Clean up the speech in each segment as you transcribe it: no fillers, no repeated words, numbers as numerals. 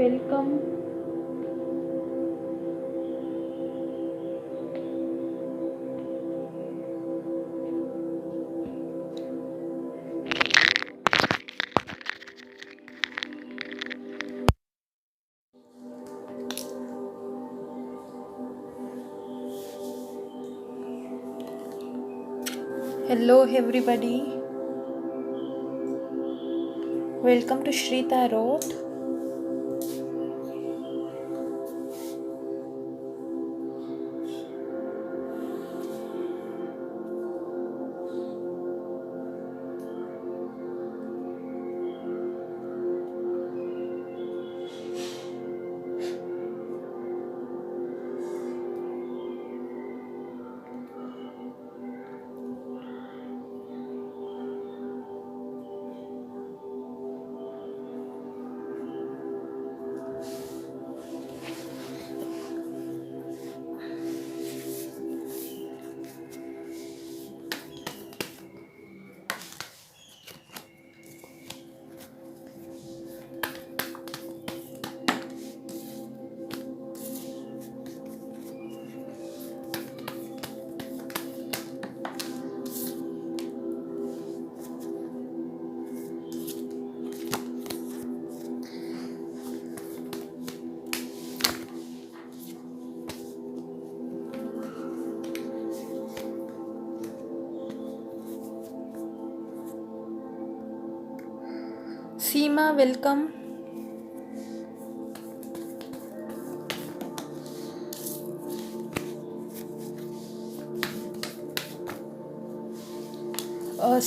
welcome. Hello, everybody. Welcome to Shri Tarot. Seema, welcome.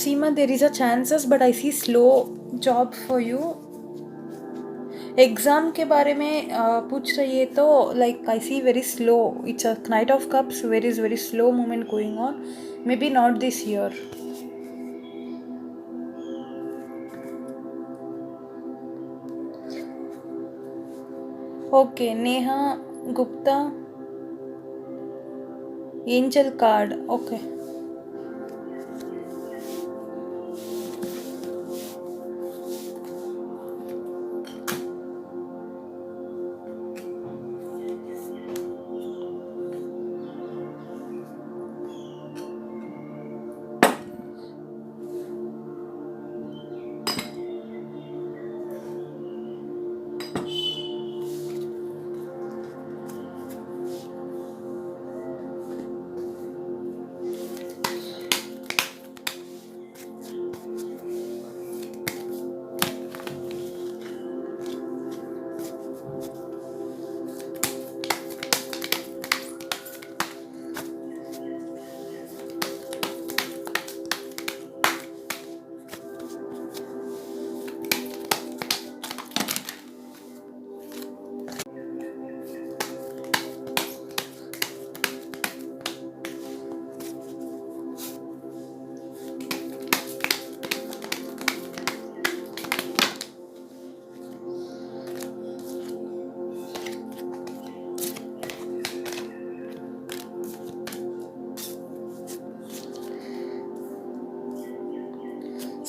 Seema, there is a chances, but I see slow job for you. Exam के बारे में पूछ रही है तो like I see very slow. It's a knight of cups. Where is very slow movement going on. Maybe not this year. Okay. Neha Gupta. Angel card. Okay.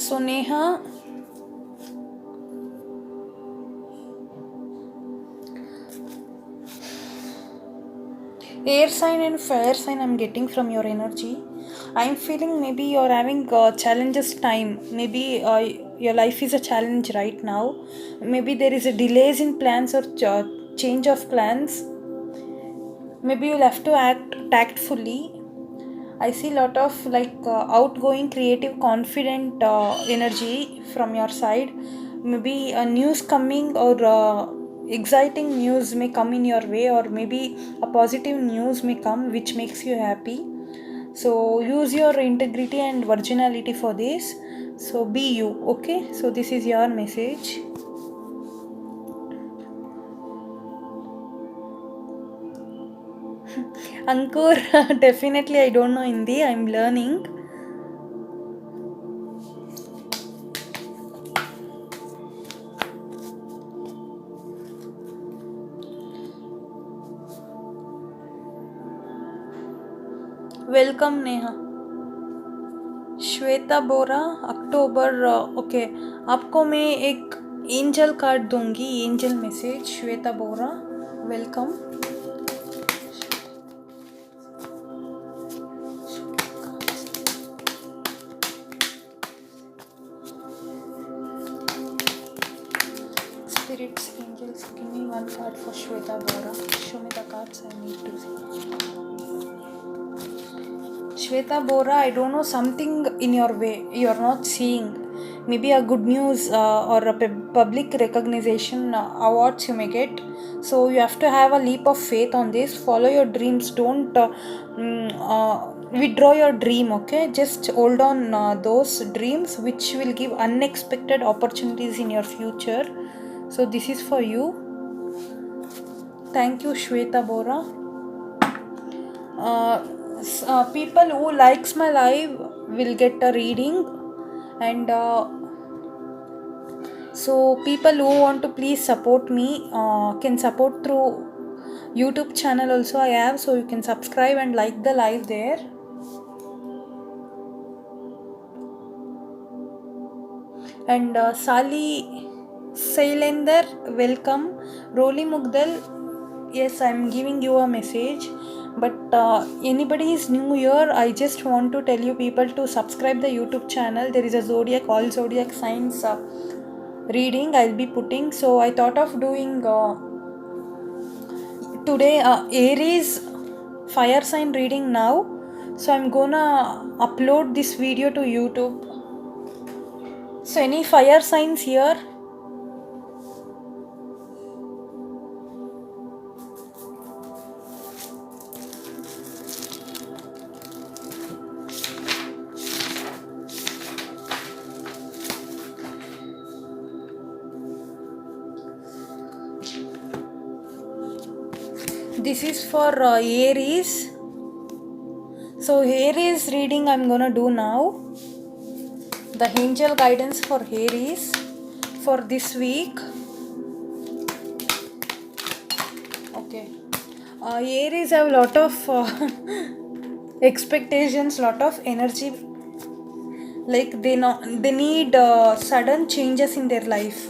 So Neha, air sign and fire sign I'm getting from your energy. I'm feeling maybe you're having challenges time. Maybe your life is a challenge right now. Maybe there is a delays in plans or change of plans. Maybe you'll have to act tactfully. I see a lot of outgoing, creative, confident energy from your side. Maybe a news coming or exciting news may come in your way, or maybe a positive news may come which makes you happy. So use your integrity and virginality for this. So be you, okay? So this is your message. Ankur, definitely I don't know Hindi. I'm learning. Welcome Neha. Shweta Bora. October. Okay. आपको मैं एक angel card दूंगी, angel message. Shweta Bora, welcome. Spirits, angels, give me one card for Shweta Bora. Show me the cards I need to see. Shweta Bora, I don't know, something in your way you are not seeing. Maybe a good news or a public recognition awards you may get. So you have to have a leap of faith on this. Follow your dreams. Don't withdraw your dream, okay? Just hold on those dreams which will give unexpected opportunities in your future. So this is for you. Thank you, Shweta Bora. People who likes my live will get a reading, and so people who want to please support me can support through YouTube channel also I have, so you can subscribe and like the live there. And Sali Sailender, welcome. Roli Mugdal, yes, I'm giving you a message, but anybody is new here, I just want to tell you people to subscribe the YouTube channel. There is a zodiac, all zodiac signs reading I'll be putting. So I thought of doing today Aries fire sign reading now, so I'm gonna upload this video to YouTube. So any fire signs here? This is for Aries. So Aries reading I'm gonna do now. The angel guidance for Aries for this week. Okay. Aries have a lot of expectations, lot of energy. Like they need sudden changes in their life.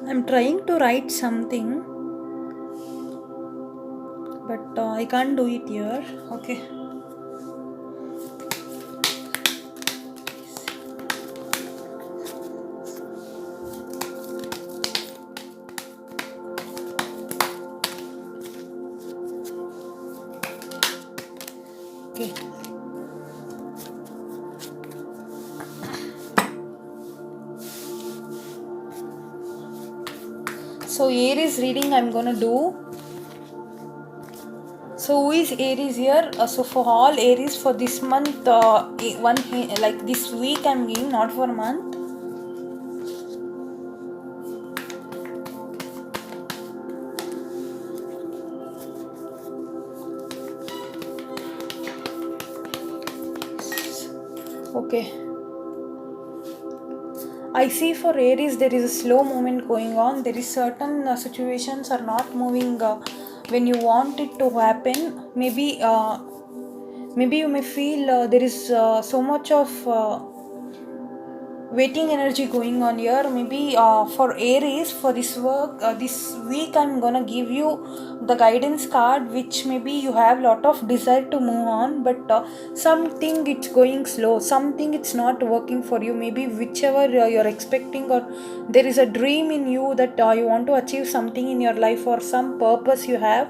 I'm trying to write something, but I can't do it here. Okay. Okay. So Aries reading I'm gonna do. So who is Aries here? So for all Aries for this month, like this week I'm giving, not for month. Okay. I see for Aries there is a slow movement going on. There is certain situations are not moving when you want it to happen. Maybe you may feel there is so much of waiting energy going on here. Maybe for Aries for this work this week I'm gonna give you the guidance card, which maybe you have lot of desire to move on, but something it's going slow, something it's not working for you. Maybe whichever you're expecting, or there is a dream in you that you want to achieve something in your life or some purpose you have,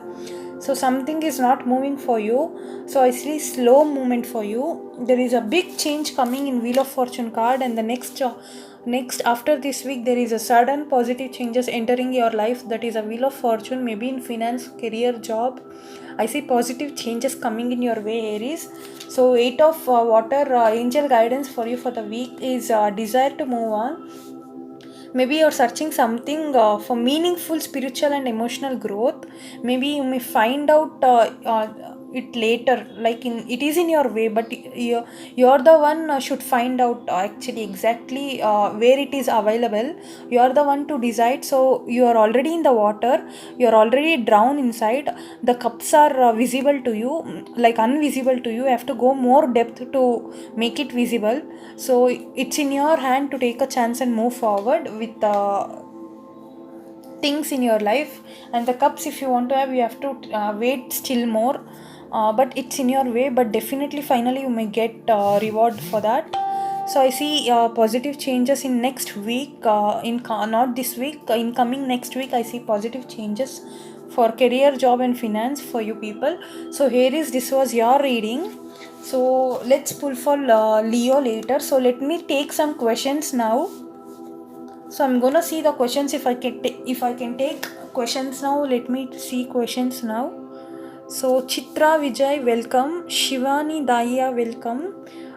so something is not moving for you. So I see slow movement for you. There is a big change coming in Wheel of Fortune card, and the next Next, after this week, there is a sudden positive changes entering your life. That is a wheel of fortune, maybe in finance, career, job. I see positive changes coming in your way, Aries. So 8 of water, angel guidance for you for the week is desire to move on. Maybe you're searching something for meaningful spiritual and emotional growth. Maybe you may find out it later, like it is in your way, but you're the one should find out actually exactly where it is available. You're the one to decide. So you are already in the water, you're already drowned inside. The cups are visible to you, like unvisible to you. You have to go more depth to make it visible. So it's in your hand to take a chance and move forward with things in your life. And the cups, if you want to have, you have to wait still more, but it's in your way. But definitely finally you may get reward for that. So I see positive changes in next week, not this week, in coming next week I see positive changes for career, job and finance for you people. So here is, this was your reading. So let's pull for Leo later. So let me take some questions now. So I'm gonna see the questions if I can take questions now. Let me see questions now. So Chitra Vijay, welcome. Shivani Daya, welcome.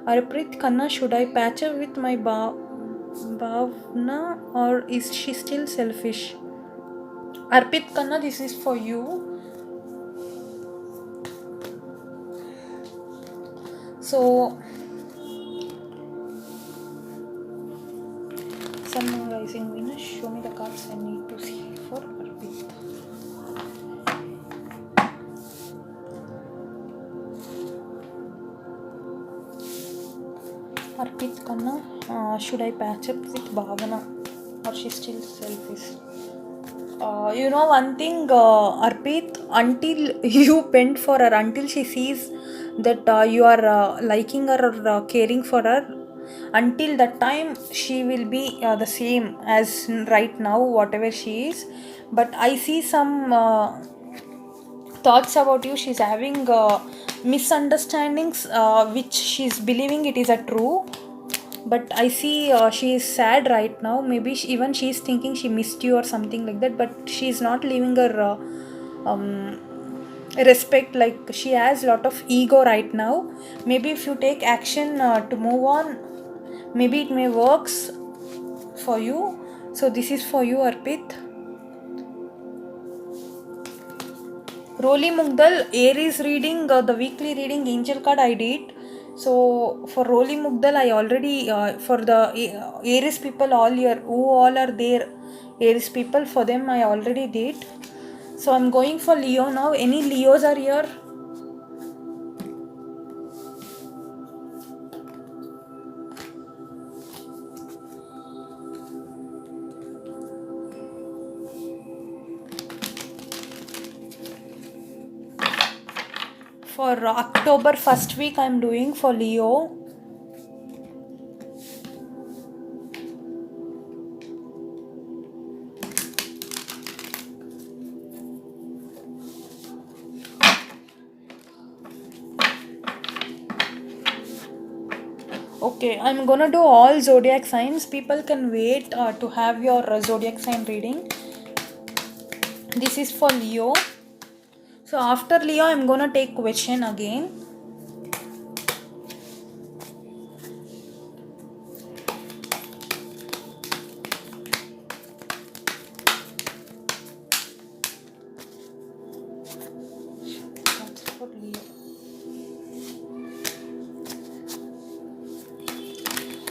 Arprit Khanna, should I patch up with my Bhavna or is she still selfish? Arpit Khanna, this is for you. So Sun Rising Venus, show me the cards I need to see for Arpit. Arpit Khanna, should I patch up with Bhavana or she still selfish? You know one thing, Arpit, until you bend for her, until she sees that you are liking her or caring for her, until that time she will be the same as right now, whatever she is. But I see some thoughts about you. She's having misunderstandings, which she's believing it is a true. But I see she is sad right now. Maybe even she's thinking she missed you or something like that. But she's not leaving her respect. Like she has a lot of ego right now. Maybe if you take action to move on, maybe it may works for you. So this is for you, Arpit. Roli Mugdal, Aries reading, the weekly reading angel card I did. So for Roli Mugdal, I already for the Aries people all year, who all are there, Aries people, for them I already did. So I'm going for Leo now. Any Leos are here? For October first week, I'm doing for Leo. Okay, I'm gonna do all zodiac signs. People can wait to have your zodiac sign reading. This is for Leo. So after Leo, I'm gonna take question again. That's for Leo.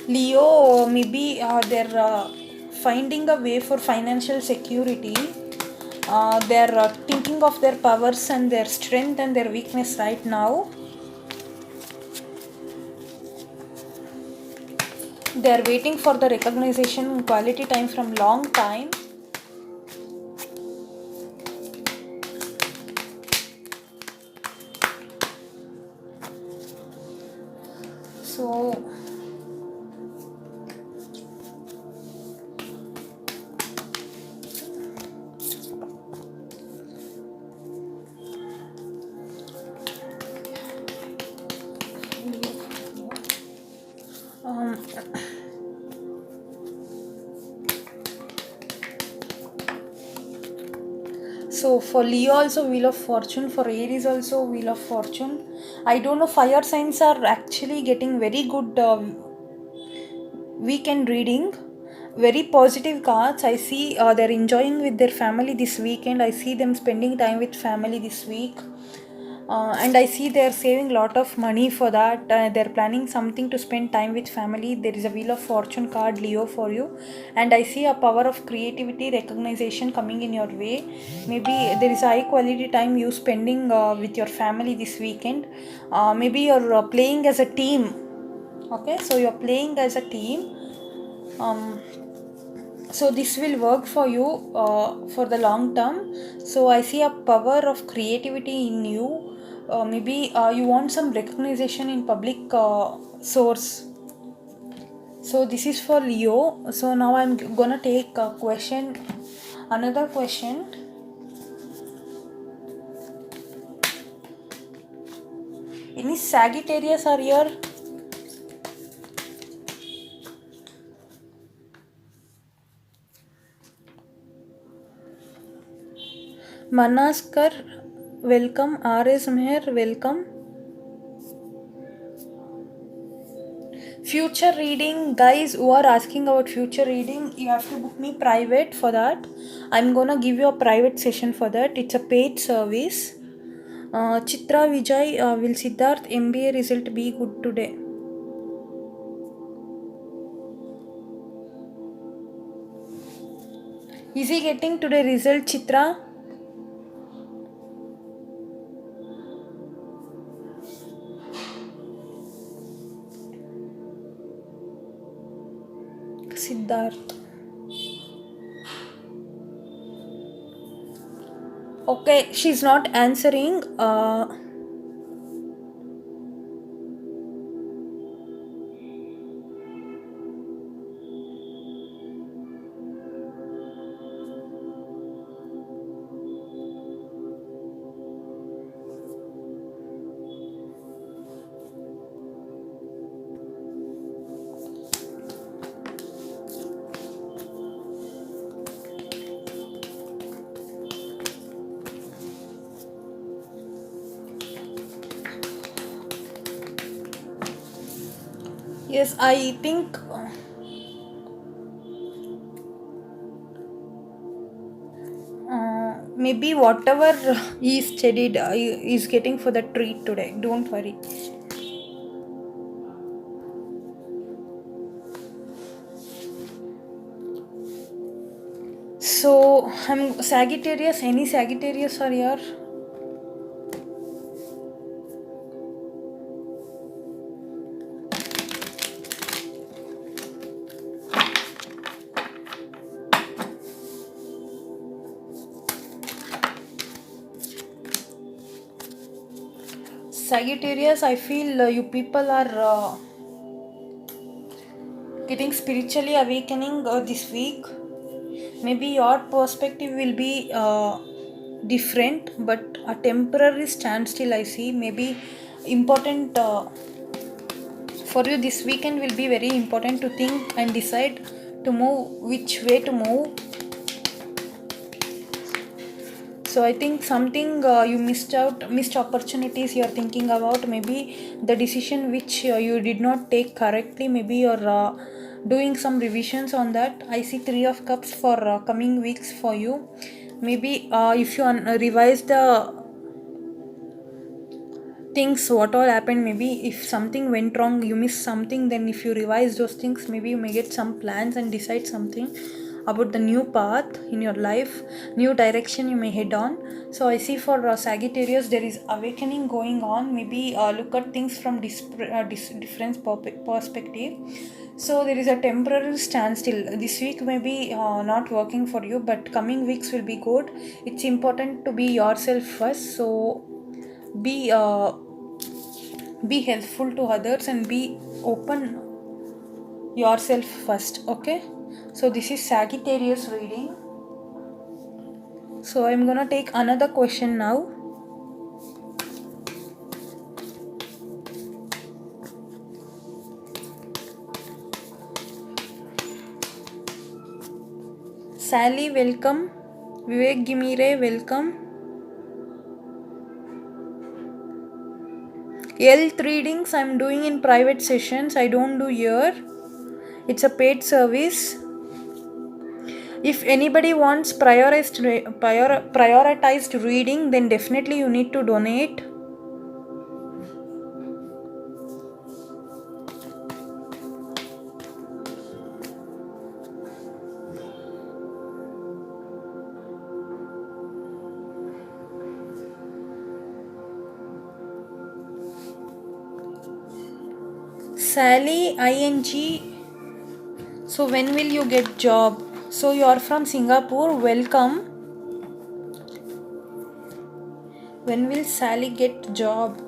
Leo, maybe they're finding a way for financial security. They're thinking of their powers and their strength and their weakness right now. They're waiting for the recognition, quality time from long time. So So for Leo also Wheel of Fortune, for Aries also Wheel of Fortune. I don't know, fire signs are actually getting very good weekend reading. Very positive cards. I see they're enjoying with their family this weekend. I see them spending time with family this week. And I see they're saving a lot of money for that. They're planning something to spend time with family. There is a Wheel of Fortune card, Leo, for you. And I see a power of creativity, recognition coming in your way. Maybe there is a high quality time you spending with your family this weekend. Maybe you're playing as a team. Okay, so you're playing as a team. So this will work for you for the long term. So I see a power of creativity in you. Maybe you want some recognition in public source. So this is for Leo. So now I'm gonna take a question, another question. Any Sagittarius are here? Manaskar, welcome. R.S. Meher, welcome. Future reading, guys who are asking about future reading, you have to book me private for that. I'm gonna give you a private session for that. It's a paid service. Chitra Vijay, will Siddharth MBA result be good today? Is he getting today result, Chitra? Siddharth. Okay, she's not answering. Yes, I think maybe whatever he studied is getting for the treat today. Don't worry. So I'm Sagittarius. Any Sagittarius are here? Sagittarius, I feel you people are getting spiritually awakening this week. Maybe your perspective will be different, but a temporary standstill I see. Maybe important for you this weekend will be very important to think and decide to move, which way to move. So I think something you missed opportunities you are thinking about. Maybe the decision which you did not take correctly. Maybe you're doing some revisions on that. I see Three of Cups for coming weeks for you. Maybe if you revise the things, what all happened, maybe if something went wrong, you missed something, then if you revise those things, maybe you may get some plans and decide something about the new path in your life, new direction you may head on. So I see for Sagittarius there is awakening going on. Maybe look at things from different perspective. So there is a temporary standstill this week, maybe not working for you, but coming weeks will be good. It's important to be yourself first. So be be helpful to others and be open yourself first. Okay, so this is Sagittarius reading. So I'm gonna take another question now. Sally, welcome. Vivek Gimire, welcome. Health readings I'm doing in private sessions. I don't do here. It's a paid service. If anybody wants prioritized reading, then definitely you need to donate. Sally ing. So when will you get job? So you are from Singapore, welcome. When will Sally get job?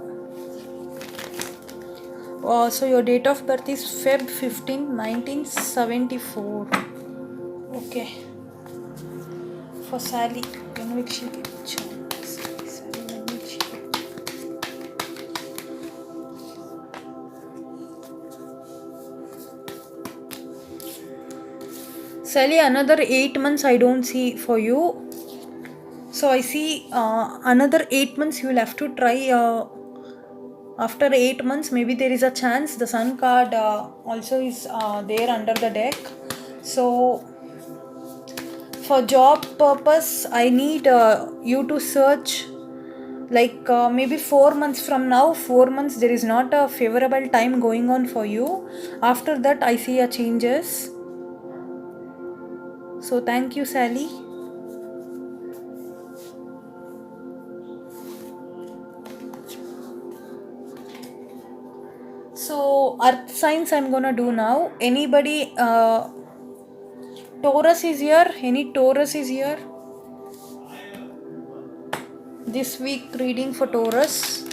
So your date of birth is Feb 15, 1974. Okay. For Sally, when will she get job? Sally, when will she get Sally, another 8 months I don't see for you. So I see another 8 months you will have to try. After 8 months, maybe there is a chance. The sun card also is there under the deck. So for job purpose, I need you to search like maybe 4 months from now. 4 months there is not a favorable time going on for you. After that I see a changes. So thank you, Sally. So earth signs I'm gonna do now. Anybody Taurus is here? Any Taurus is here? This week reading for Taurus.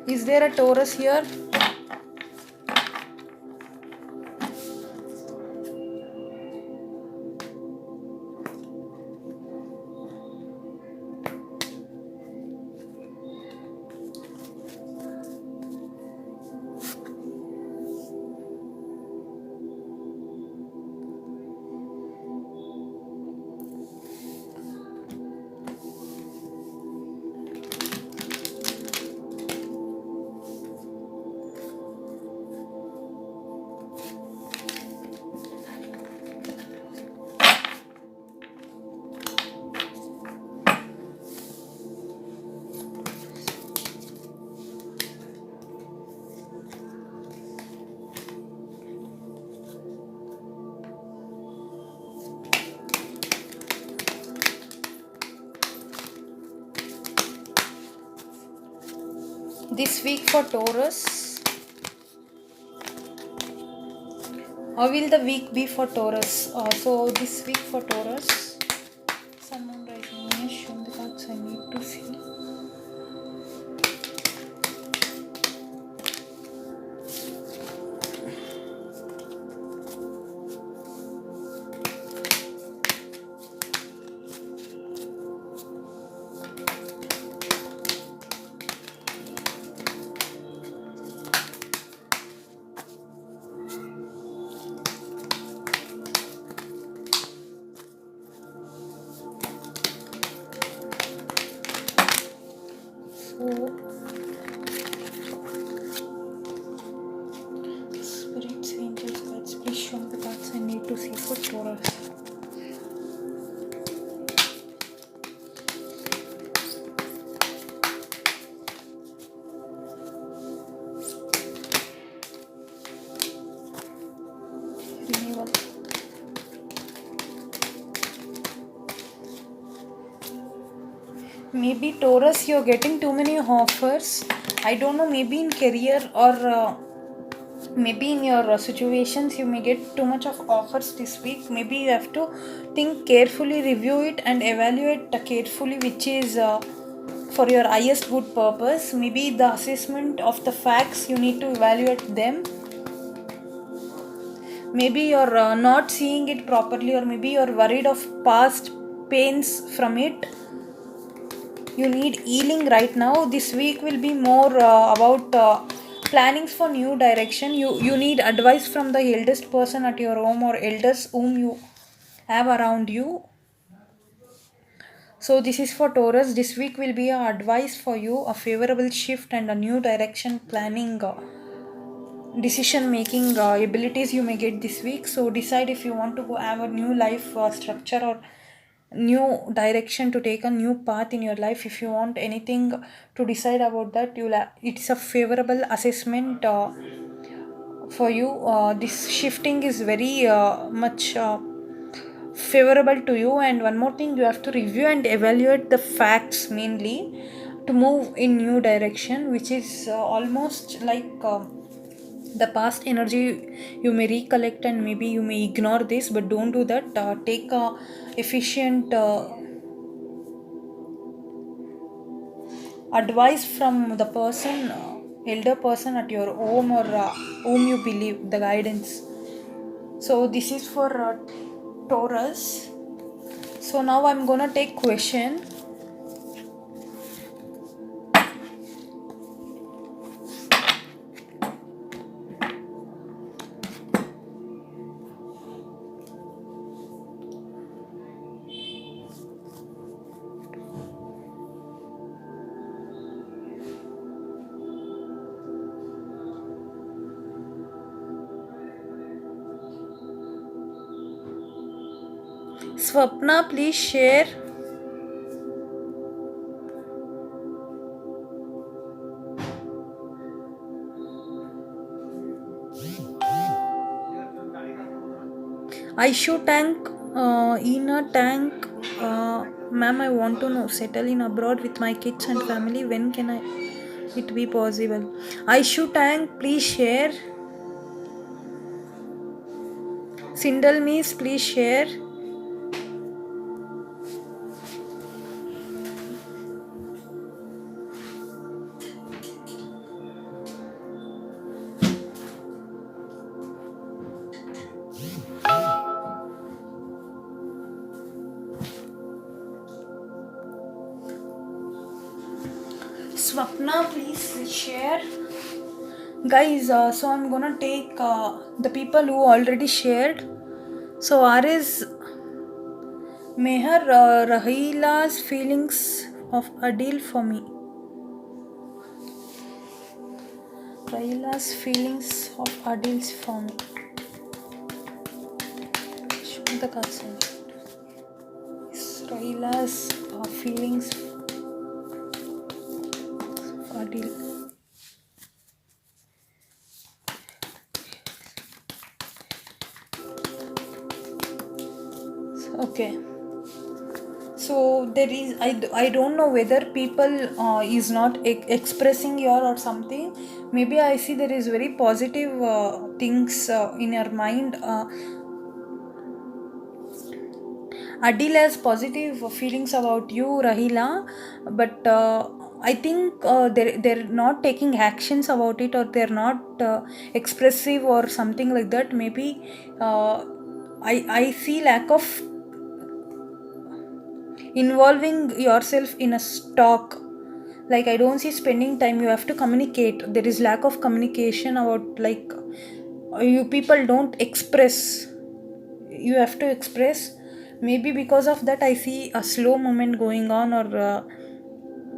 Is there a Taurus here? This week for Taurus. How will the week be for Taurus? So this week for Taurus. Someone writing me, show the cards I need to see. Spirits, angels, guides, please show me the cards I need to see for Taurus. Renewal. Maybe Taurus, you're getting too many offers. I don't know, maybe in career or maybe in your situations you may get too much of offers this week. Maybe you have to think carefully, review it and evaluate carefully which is for your highest good purpose. Maybe the assessment of the facts, you need to evaluate them. Maybe you're not seeing it properly, or maybe you're worried of past pains from it. You need healing right now. This week will be more about plannings for new direction. You need advice from the eldest person at your home or elders whom you have around you. So this is for Taurus. This week will be a advice for you, a favorable shift and a new direction planning, decision making abilities you may get this week. So decide if you want to go have a new life structure or new direction, to take a new path in your life. If you want anything to decide about that, it's a favorable assessment for you. This shifting is very much favorable to you. And one more thing, you have to review and evaluate the facts mainly to move in new direction, which is almost like the past energy. You may recollect and maybe you may ignore this, but don't do that. Take a efficient advice from the person, elder person at your home, or whom you believe the guidance. So this is for Taurus. So now I'm gonna take question. Swapna, please share. Aishu tank, in a tank. Ma'am, I want to know, settle in abroad with my kids and family. When can it be possible? Aishu tank, please share. Sindal Miss, please share. Swapna, please share. Guys, so I'm gonna take the people who already shared. So R is Meher, Rahila's feelings of Adil for me. Rahila's feelings of Adil's for me. Show the cards. Rahila's feelings of Adil. Okay. So there is, I don't know whether people is not expressing here or something. Maybe I see there is very positive things in your mind. Adil has positive feelings about you, Rahila, but I think they're not taking actions about it, or they're not expressive or something like that. Maybe I see lack of involving yourself in a talk. Like, I don't see spending time. You have to communicate. There is lack of communication about, like, you people don't express. You have to express. Maybe because of that I see a slow moment going on, or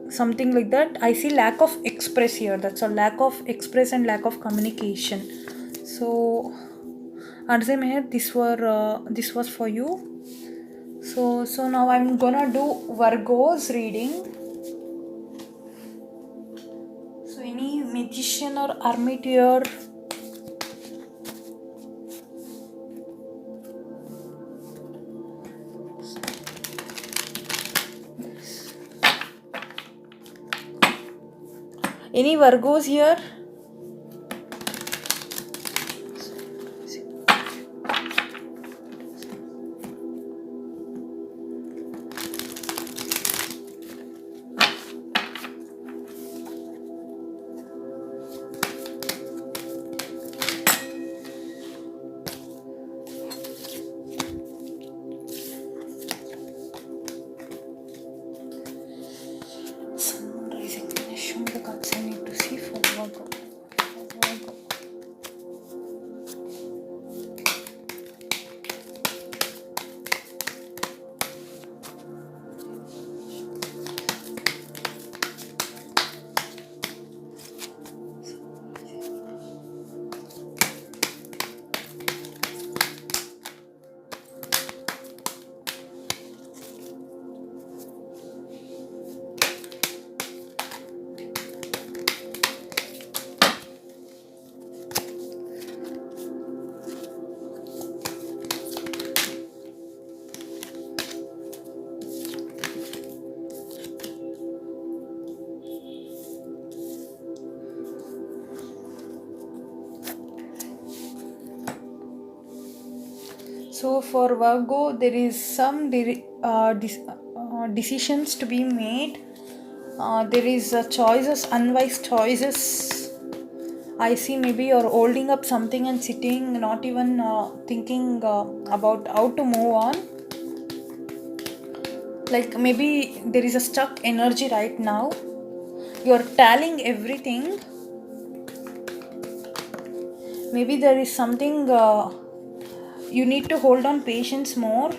something like that. I see lack of express here. That's a lack of express and lack of communication. So Arze Meher, this was for you. So now I'm gonna do Virgo's reading. So any magician or hermit here? Any Virgos here? Sun rising. Show me the cards I need to see for Virgo. So for Virgo, there is some decisions to be made. There is choices, unwise choices. I see maybe you're holding up something and sitting, not even thinking about how to move on. Like maybe there is a stuck energy right now. You're tallying everything. Maybe there is something you need to hold on patience more.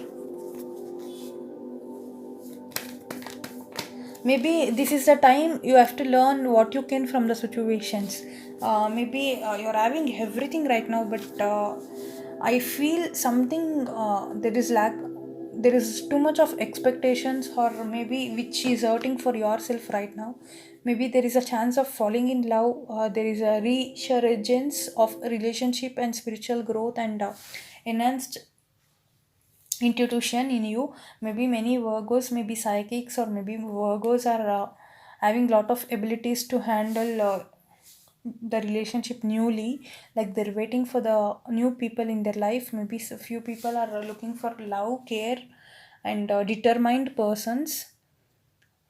Maybe this is the time you have to learn what you can from the situations. Maybe you're having everything right now, but I feel something there is too much of expectations, or maybe which is hurting for yourself right now. Maybe there is a chance of falling in love. There is a resurgence of relationship and spiritual growth, and enhanced intuition in you. Maybe many Virgos may be psychics, or maybe Virgos are having lot of abilities to handle the relationship newly. Like they're waiting for the new people in their life. Maybe a few people are looking for love, care, and determined persons.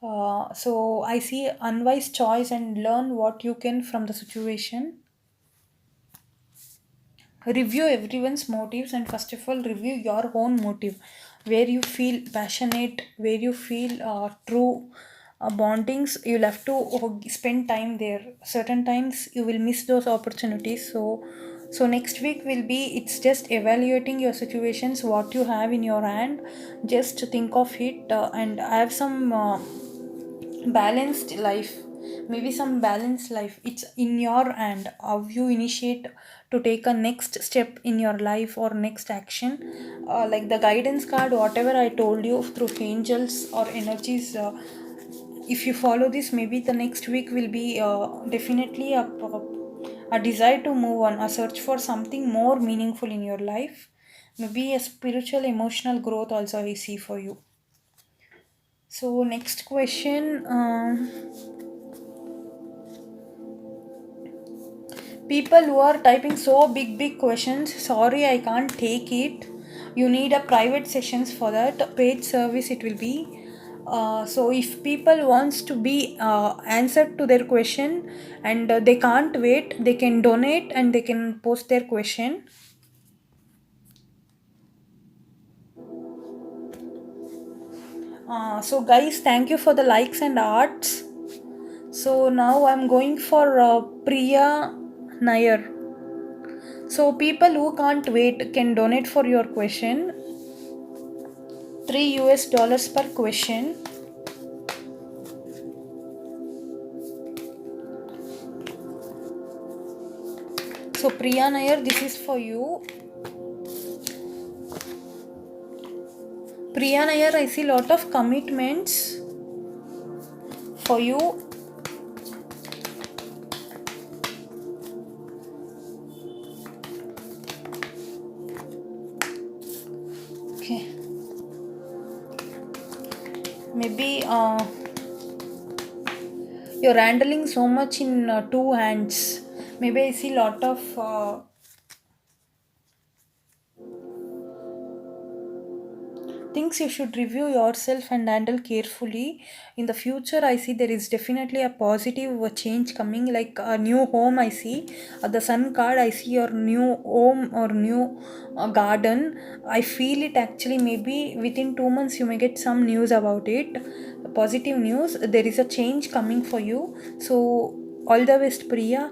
So I see unwise choice and learn what you can from the situation. Review everyone's motives, and first of all review your own motive, where you feel passionate, where you feel true bondings. You'll have to spend time there. Certain times you will miss those opportunities. So next week will be, it's just evaluating your situations, what you have in your hand. Just think of it, and have some balanced life. Maybe some balanced life, it's in your hand how you initiate to take a next step in your life or next action. Like the guidance card, whatever I told you through angels or energies, if you follow this, maybe the next week will be definitely a desire to move on, a search for something more meaningful in your life. Maybe a spiritual emotional growth also I see for you. So next question. People who are typing so big questions, sorry, I can't take it. You need a private sessions for that. Paid service it will be. So if people wants to be answered to their question, and they can't wait, they can donate and they can post their question. So guys, thank you for the likes and hearts. So now I'm going for Priya Nair. So people who can't wait can donate for your question. $3 per question. So Priya Nair, this is for you. Priya Nair, I see lot of commitments for you. Okay. Maybe you're handling so much in two hands. Maybe I see lot of things you should review yourself and handle carefully. In the future I see there is definitely a positive change coming, like a new home. I see the sun card, I see your new home or new garden. I feel it actually. Maybe within 2 months you may get some news about it, positive news. There is a change coming for you. So all the best, Priya.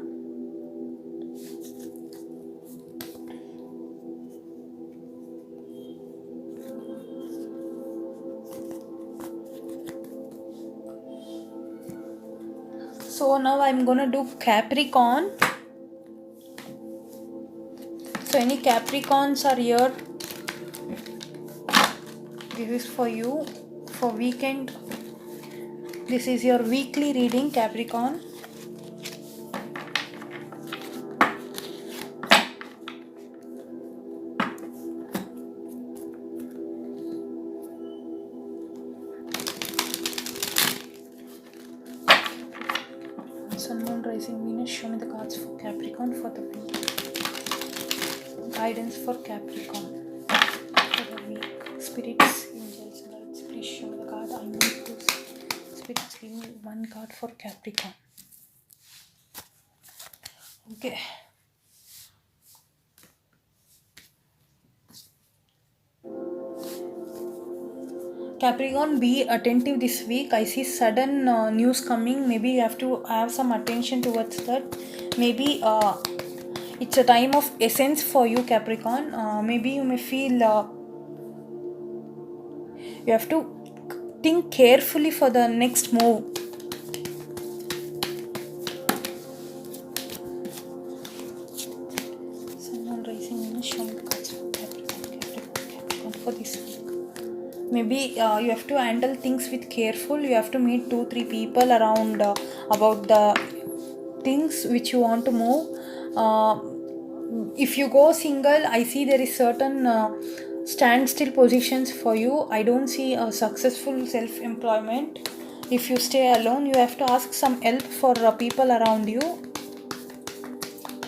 So now I'm gonna do Capricorn. So any Capricorns are here, this is for you for weekend. This is your weekly reading, Capricorn. Sun, Moon, Rising, Venus, show me the cards for Capricorn for the week. Guidance for Capricorn. spirits, angels, guides, please show the card. I need to. Spirits, give me one card for Capricorn. Okay. Capricorn, be attentive this week. I see sudden news coming. Maybe you have to have some attention towards that. Maybe it's a time of essence for you, Capricorn. Maybe you may feel you have to think carefully for the next move. Sun and rising in showing the cards for Capricorn for this week. Maybe you have to handle things with careful. You have to meet 2-3 people around about the things which you want to move. If you go single, I see there is certain standstill positions for you. I don't see a successful self-employment. If you stay alone, you have to ask some help for people around you.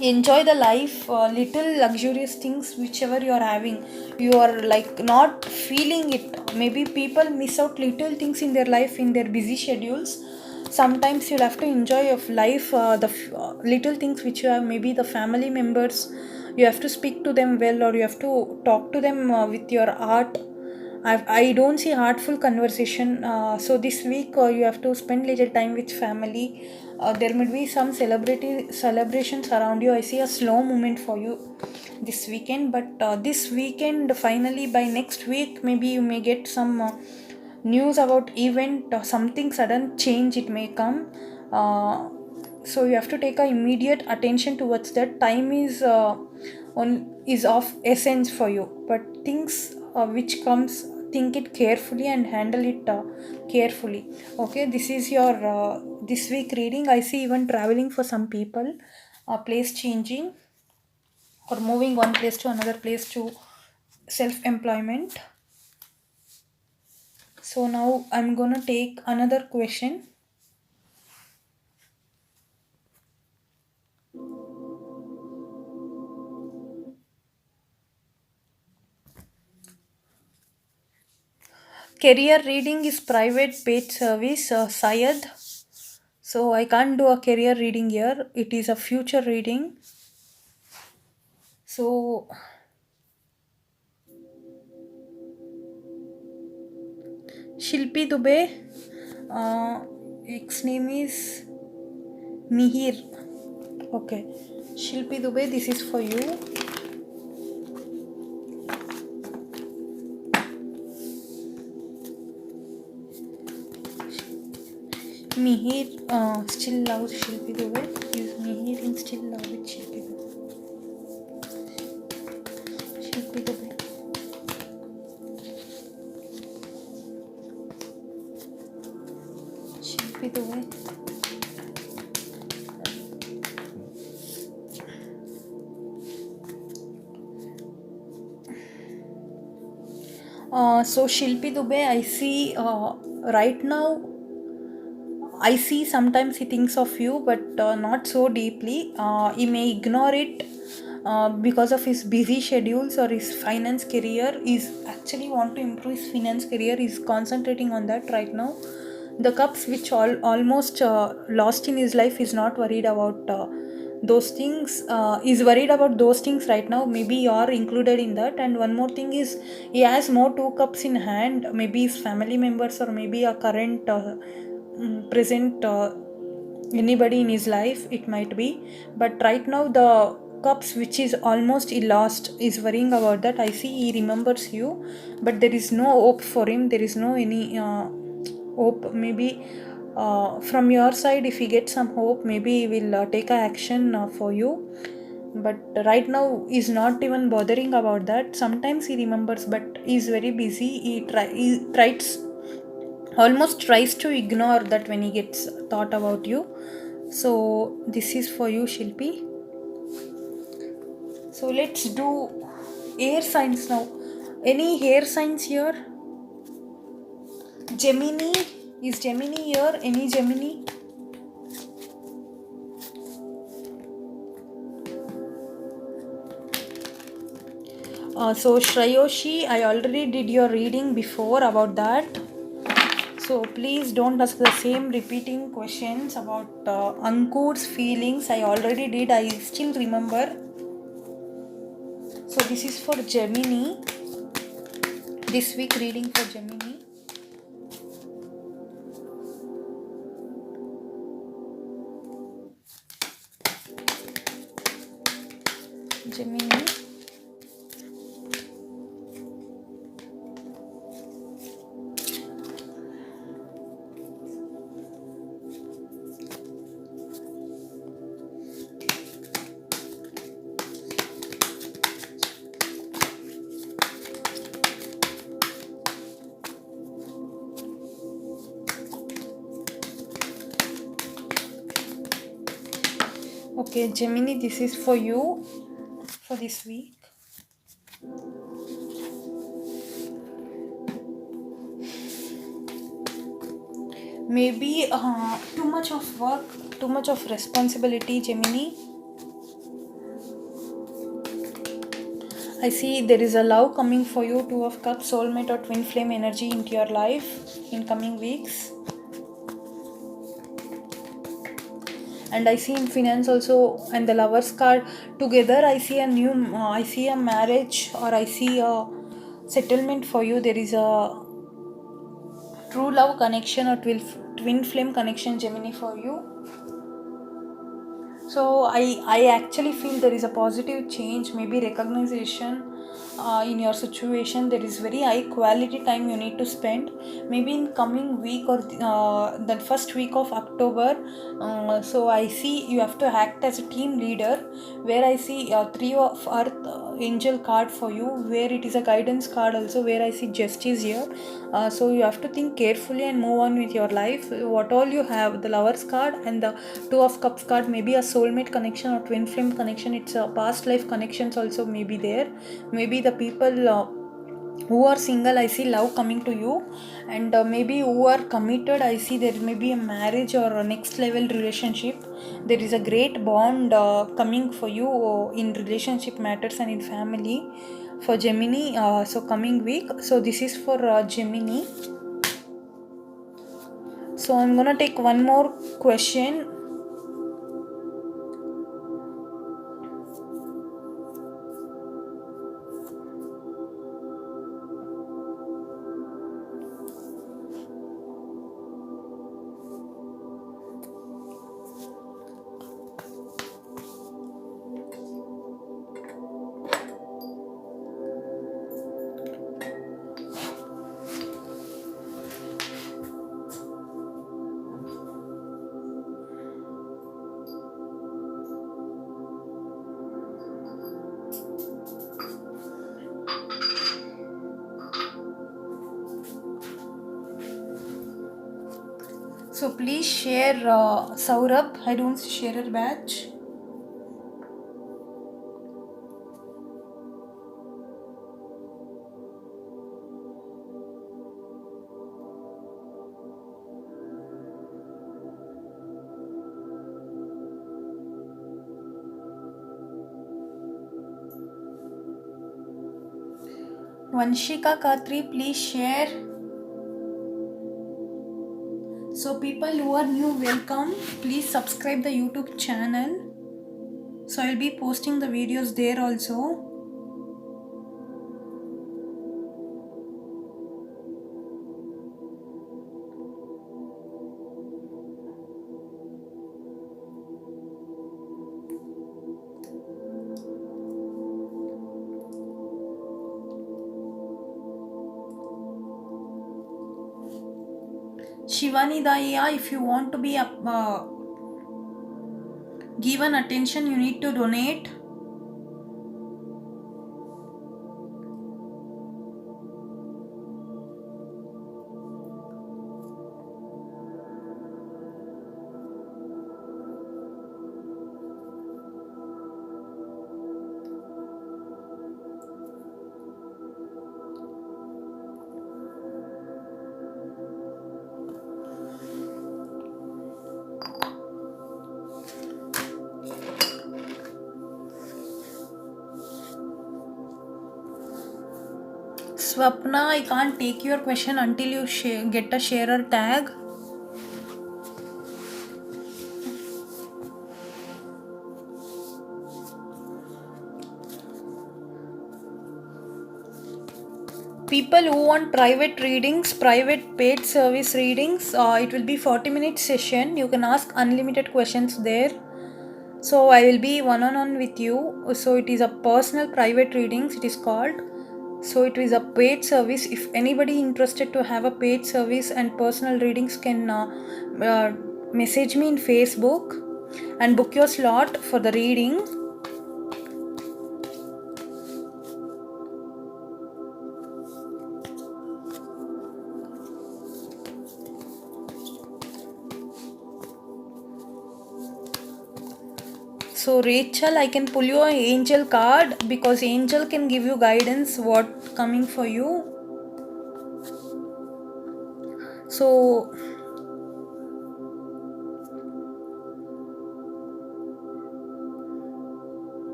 Enjoy the life, little luxurious things whichever you are having. You are like not feeling it. Maybe people miss out little things in their life in their busy schedules. Sometimes you'll have to enjoy your life, little things which you have, maybe the family members. You have to speak to them well, or you have to talk to them with your art. I don't see heartful conversation. So this week you have to spend little time with family. There may be some celebrations around you. I see a slow moment for you this weekend, but this weekend finally by next week maybe you may get some news about event or something sudden change it may come. So you have to take a immediate attention towards that. Time is of essence for you, but things which comes, think it carefully and handle it carefully. Okay, this is your this week reading. I see even traveling for some people, place changing or moving one place to another place to self-employment. So now I'm gonna take another question. Career reading is private paid service, Syed. So I can't do a career reading here. It is a future reading. So Shilpi Dubey, ex name is Mihir. Okay, Shilpi Dubey, this is for you. Mihir still loves Shilpi Dubey. Is Mihir in still love with Shilpi Dubey? Shilpi Dubey. Shilpi Dubey. So Shilpi Dubey, I see right now. I see sometimes he thinks of you, but not so deeply. He may ignore it because of his busy schedules or his finance career. He's actually want to improve his finance career. He's concentrating on that right now. The cups which almost lost in his life is not worried about those things. Is worried about those things right now. Maybe you are included in that. And one more thing is he has more 2 cups in hand. Maybe his family members or maybe a current present anybody in his life it might be, but right now the cups which is almost he lost is worrying about that. I see he remembers you, but there is no hope for him. There is no any hope. Maybe from your side if he gets some hope, maybe he will take a action for you, but right now he's not even bothering about that. Sometimes he remembers, but he's very busy. He almost tries to ignore that when he gets thought about you. So this is for you, Shilpi. So let's do air signs now. Any air signs here? Gemini, is Gemini here? Any Gemini? So Shrayoshi, I already did your reading before about that. So please don't ask the same repeating questions about Ankur's feelings. I already did. I still remember. So this is for Gemini. This week reading for Gemini. Gemini. Okay, Gemini, this is for you for this week. Maybe too much of work, too much of responsibility, Gemini. I see there is a love coming for you, Two of Cups, soulmate or twin flame energy into your life in coming weeks. And I see in finance also, and the Lovers card together. I see a new, I see a marriage, or I see a settlement for you. There is a true love connection or twin flame connection, Gemini, for you. So I actually feel there is a positive change, maybe recognition in your situation. There is very high quality time you need to spend, maybe in coming week or the first week of October. So I see you have to act as a team leader, where I see three of earth angel card for you, where it is a guidance card also, where I see justice here. So you have to think carefully and move on with your life. What all you have, the Lovers card and the Two of Cups card, maybe a soulmate connection or twin flame connection. It's a past life connections also maybe there. Maybe the people who are single, I see love coming to you. And maybe who are committed, I see there may be a marriage or a next level relationship. There is a great bond coming for you in relationship matters and in family for Gemini. So coming week, so this is for Gemini. So I'm gonna take one more question. So please share Saurabh. I don't share a badge. Vanshika Khatri, please share. So people who are new, welcome. Please subscribe the YouTube channel. So I'll be posting the videos there also. Shivani Daya, if you want to be given attention, you need to donate. Swapna, I can't take your question until you get a sharer tag. People who want private readings, private paid service readings, it will be 40-minute session. You can ask unlimited questions there. So I will be one-on-one with you. So it is a personal private readings, it is called. So it is a paid service. If anybody interested to have a paid service and personal readings can message me in Facebook and book your slot for the reading. So Rachel, I can pull you an angel card because angel can give you guidance what coming for you. So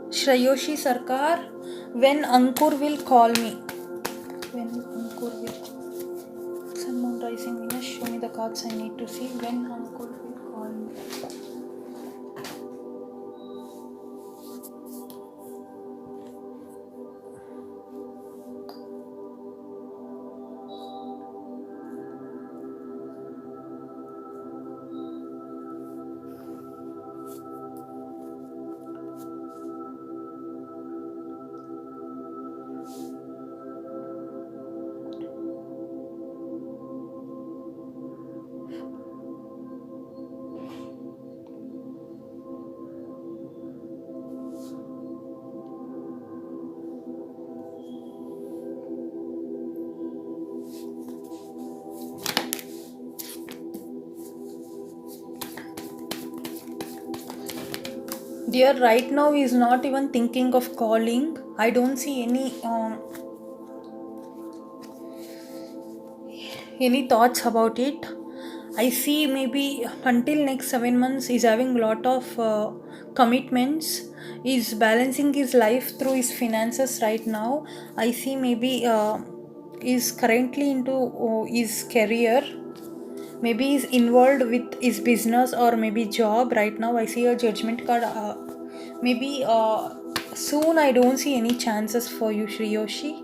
Shrayoshi Sarkar, when Ankur will call me. When Ankur will. Sun, moon, rising, Venus, show me the cards I need to see. When Ankur will call me. Dear, right now he is not even thinking of calling. I don't see any thoughts about it. I see maybe until next 7 months he's having a lot of commitments. He's balancing his life through his finances right now. I see maybe he's currently into his career. Maybe he's involved with his business or maybe job right now. I see a judgment card. Maybe soon. I don't see any chances for you, Shriyoshi.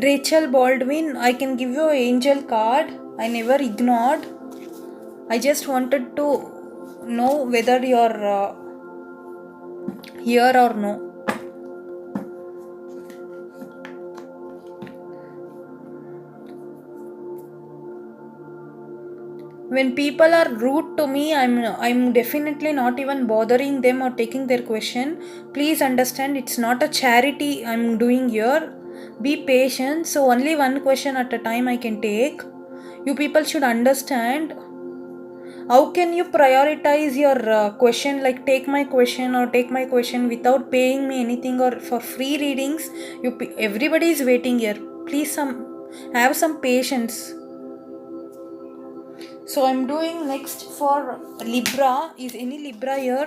Rachel Baldwin, I can give you an angel card. I never ignored. I just wanted to know whether you're here or no. When people are rude to me, I'm definitely not even bothering them or taking their question. Please understand, it's not a charity I'm doing here. Be patient. So only one question at a time I can take. You people should understand. How can you prioritize your question, like take my question or take my question without paying me anything or for free readings? Everybody is waiting here. Please have some patience. So I'm doing next for Libra. Is any Libra here?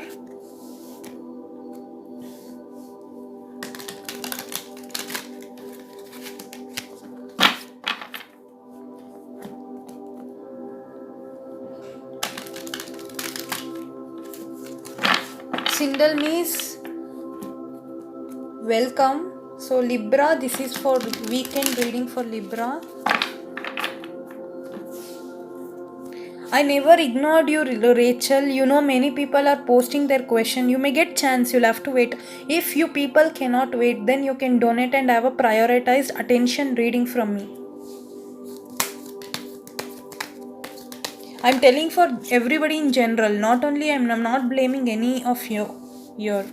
Sindel Miss, welcome. So Libra, this is for weekend reading for Libra. I never ignored you, Rachel. You know, many people are posting their question. You may get chance. You'll have to wait. If you people cannot wait, then you can donate and have a prioritized attention reading from me. I'm telling for everybody in general. Not only I'm not blaming any of you here.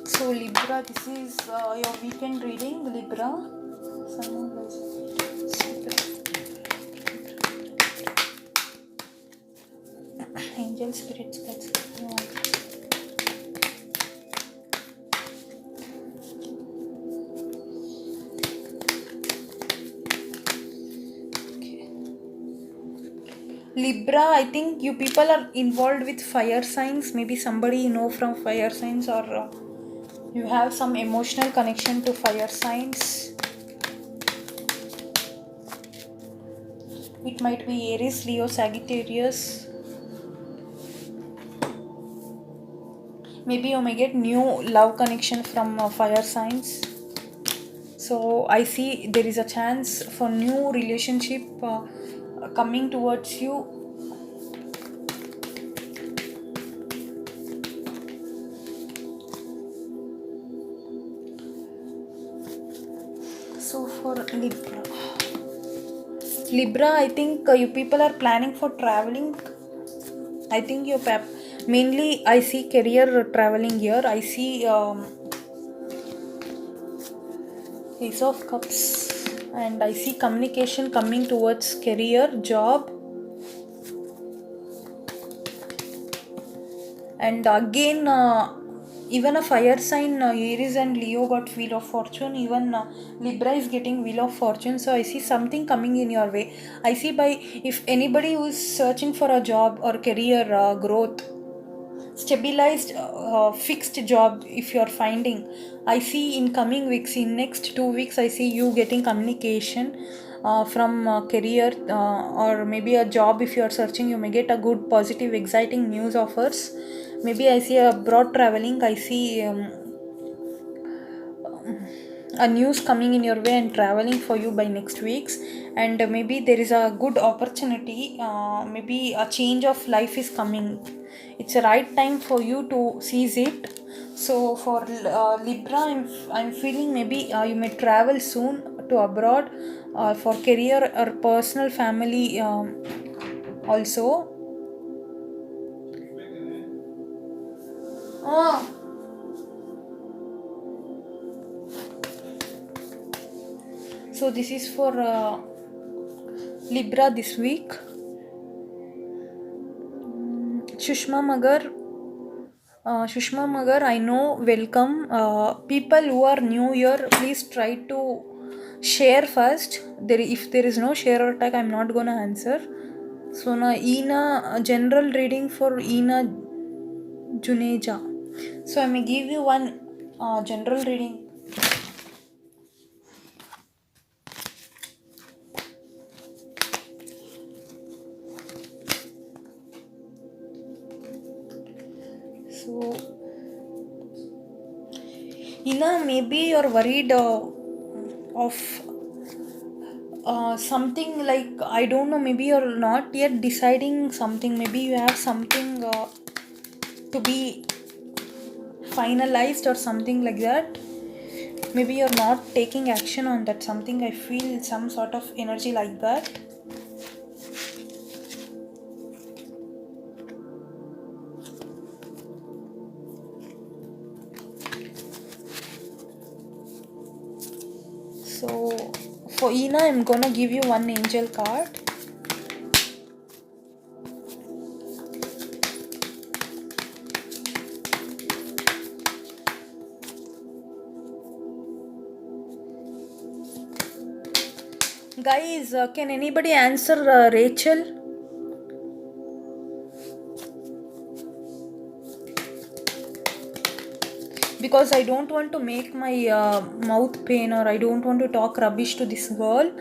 So Libra, this is your weekend reading, Libra. Angel spirits, that's Libra, I think you people are involved with fire signs. Maybe somebody you know from fire signs, or you have some emotional connection to fire signs. It might be Aries, Leo, Sagittarius. Maybe you may get new love connection from fire signs. So I see there is a chance for new relationship coming towards you. So for Libra, I think you people are planning for traveling. I think you mainly I see career traveling here. I see Ace of Cups, and I see communication coming towards career, job, and again even a fire sign Aries and Leo got Wheel of Fortune. Even Libra is getting Wheel of Fortune. So I see something coming in your way. I see by if anybody who is searching for a job or career growth, stabilized fixed job, if you're finding, I see in coming weeks, in next 2 weeks, I see you getting communication from career or maybe a job. If you're searching, you may get a good positive exciting news offers. Maybe I see abroad traveling. I see a news coming in your way and traveling for you by next weeks. And maybe there is a good opportunity, maybe a change of life is coming. It's a right time for you to seize it. So for Libra, I'm feeling maybe you may travel soon to abroad for career or personal family also. So this is for Libra this week. Shushma Magar, I know, welcome. People who are new here, please try to share first. If there is no share or tag, I'm not gonna answer. So now Ina general reading for Ina Juneja. So I may give you one general reading. So Ina, maybe you're worried of something like, I don't know, maybe you're not yet deciding something. Maybe you have something to be finalized or something like that. Maybe you're not taking action on that something. I feel some sort of energy like that. So for Ina, I'm gonna give you one angel card. Guys, can anybody answer Rachel? Because I don't want to make my mouth pain, or I don't want to talk rubbish to this girl.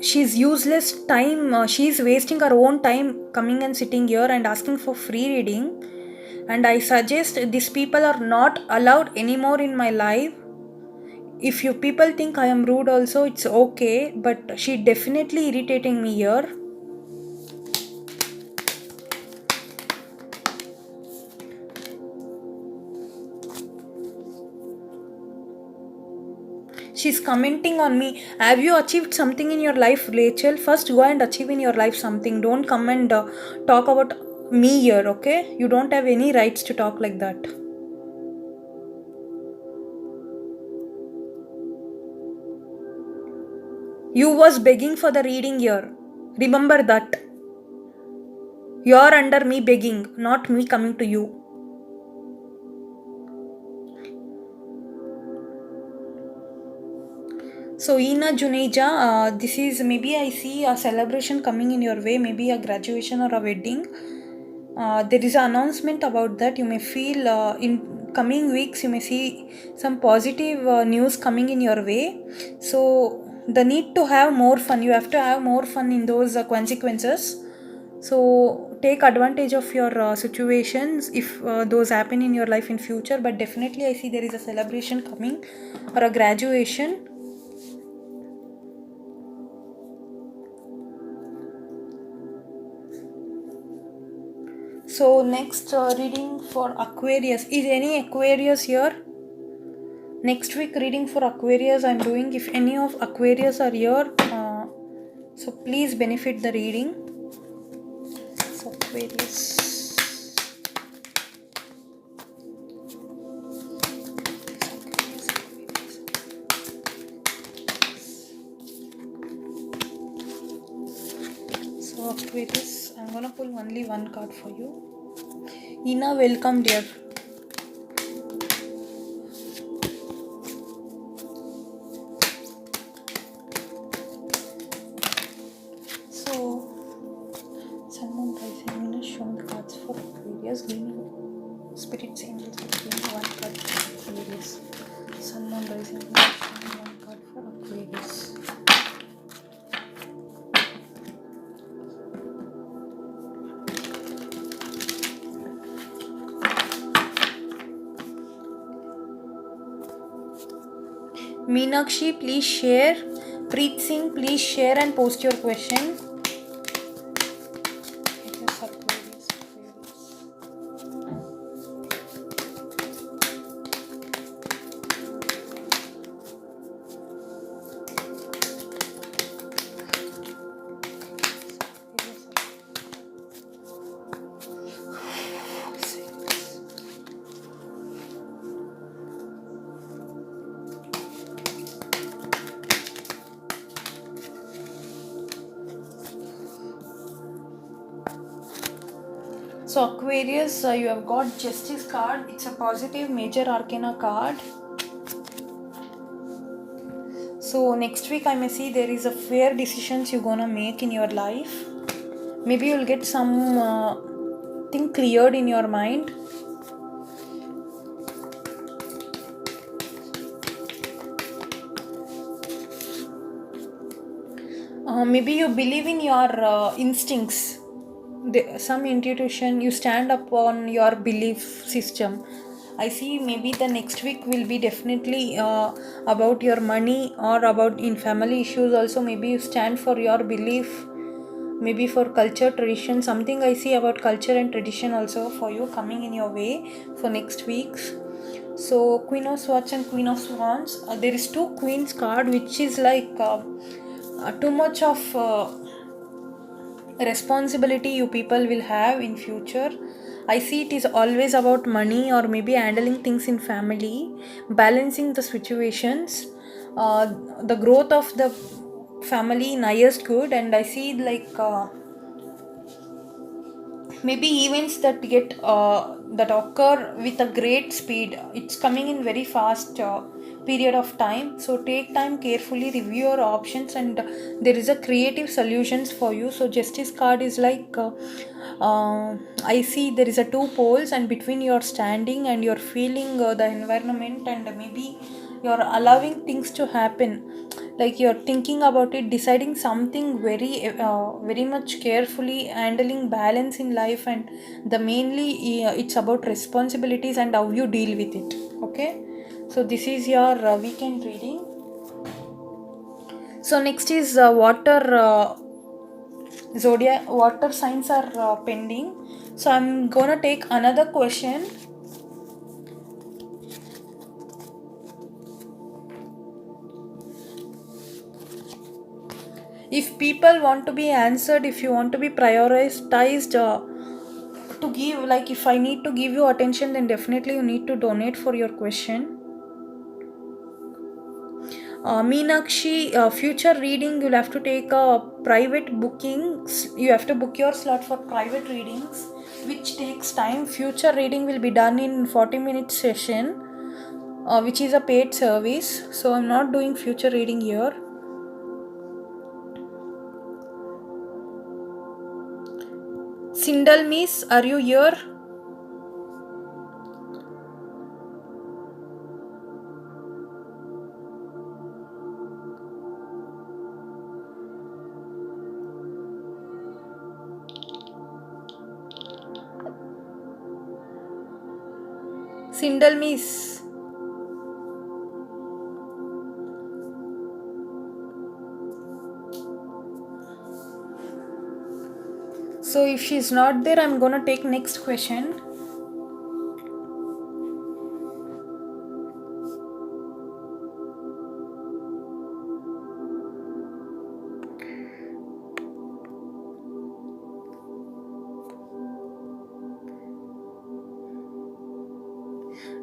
She's useless time. She's wasting her own time coming and sitting here and asking for free reading. And I suggest these people are not allowed anymore in my life. If you people think I am rude also, it's okay, but she definitely irritating me here. She's commenting on me. Have you achieved something in your life, Rachel? First go and achieve in your life something. Don't come and talk about me here, okay? You don't have any rights to talk like that. You was begging for the reading here. Remember that. You're under me begging, not me coming to you. So So Ina Juneja, this is maybe I see a celebration coming in your way, maybe a graduation or a wedding. There is an announcement about that. You may feel in coming weeks you may see some positive news coming in your way. So the need to have more fun. You have to have more fun in those consequences. So take advantage of your situations if those happen in your life in future. But definitely I see there is a celebration coming or a graduation. So next reading for Aquarius. Is any Aquarius here? Next week reading for Aquarius I'm doing. If any of Aquarius are here, so please benefit the reading. So Aquarius. So Aquarius, I'm gonna pull only one card for you. Ina, welcome dear. So Sun, Moon, Rising, Venus, show me the cards for Aquarius. Give me spirits, angels, give me one card for Aquarius. Sun, Moon, Rising, Venus, show me one card for Aquarius. Meenakshi, please share. Preet Singh, please share and post your question. So Aquarius, you have got Justice card. It's a positive major arcana card. So next week I may see there is a fair decisions you're gonna make in your life. Maybe you'll get some thing cleared in your mind. Maybe you believe in your instincts. Some intuition, you stand up on your belief system. I see maybe the next week will be definitely about your money or about in family issues also. Maybe you stand for your belief, maybe for culture, tradition. Something I see about culture and tradition also for you coming in your way for next weeks. So Queen of Swords and Queen of Wands. There is two Queens card which is like too much of responsibility you people will have in future. I see it is always about money or maybe handling things in family, balancing the situations, the growth of the family in highest good. And I see like maybe events that get that occur with a great speed. It's coming in very fast period of time. So take time, carefully review your options, and there is a creative solutions for you. So Justice card is like I see there is a two poles, and between your standing and you're feeling the environment, and maybe you're allowing things to happen, like you're thinking about it, deciding something very much carefully, handling balance in life, and the mainly it's about responsibilities and how you deal with it. Okay, so this is your weekend reading. So next is water zodiac. Water signs are pending, so I'm gonna take another question. If people want to be answered, if you want to be prioritized to give, like if I need to give you attention, then definitely you need to donate for your question. Meenakshi, future reading, you'll have to take a private booking. You have to book your slot for private readings, which takes time. Future reading will be done in 40-minute session. which is a paid service. So I'm not doing future reading here. Sindal Miss, are you here? Sindal Miss. So if she's not there, I'm gonna take next question.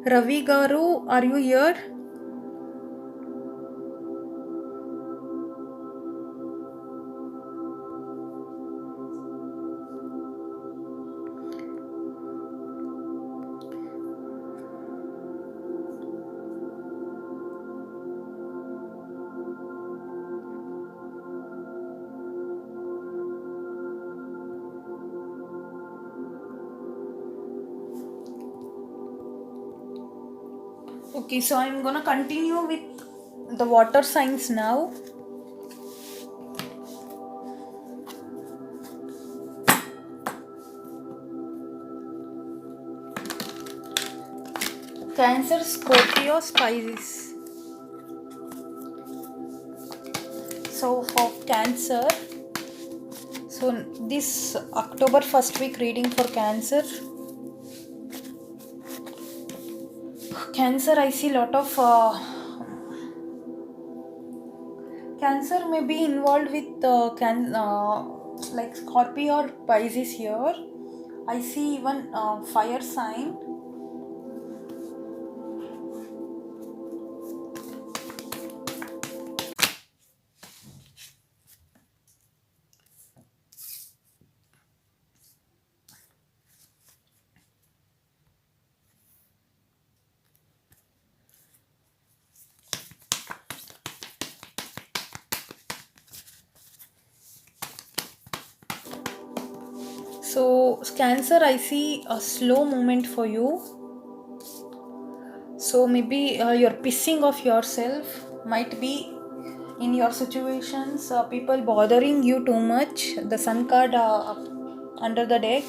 Ravi Garu, are you here? Okay, so I'm gonna continue with the water signs now. Cancer, Scorpio, Pisces. So for Cancer, so this October first week reading for Cancer. Cancer, I see lot of Cancer may be involved with like Scorpio or Pisces here. I see even fire sign. So Cancer, I see a slow movement for you. So maybe you're pissing off yourself. Might be in your situations, people bothering you too much. The Sun card under the deck.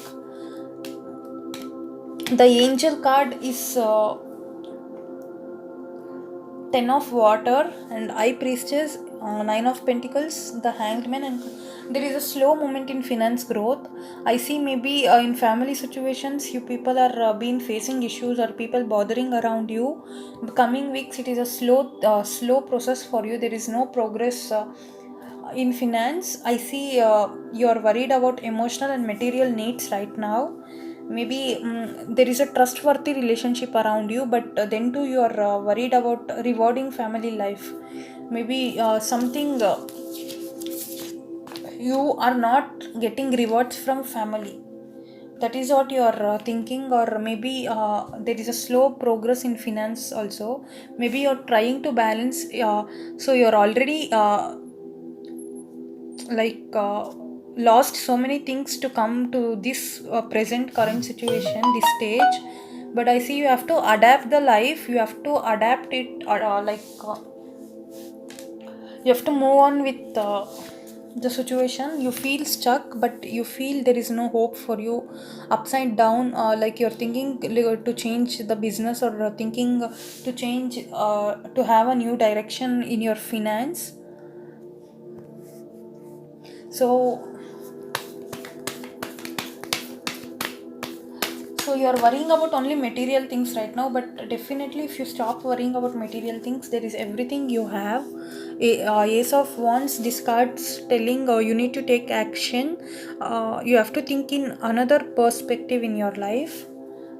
The Angel card is Ten of Water and High Priestess, Nine of Pentacles, the Hanged Man, and there is a slow movement in finance growth. I see maybe in family situations, you people are been facing issues or people bothering around you. Coming weeks, it is a slow process for you. There is no progress. In finance, I see you are worried about emotional and material needs right now. Maybe there is a trustworthy relationship around you, but then too you are worried about rewarding family life. Maybe something you are not getting rewards from family. That is what you are thinking, or maybe there is a slow progress in finance also. Maybe you're trying to balance, so you're already lost so many things to come to this present current situation, this stage. But I see you have to adapt the life, you have to adapt it, you have to move on with the situation. You feel stuck, but you feel there is no hope for you. Upside down, like you're thinking to change the business, or thinking to change to have a new direction in your finance. So you're worrying about only material things right now, but definitely if you stop worrying about material things, there is everything you have. Ace of Wands, this card's telling you need to take action. You have to think in another perspective in your life.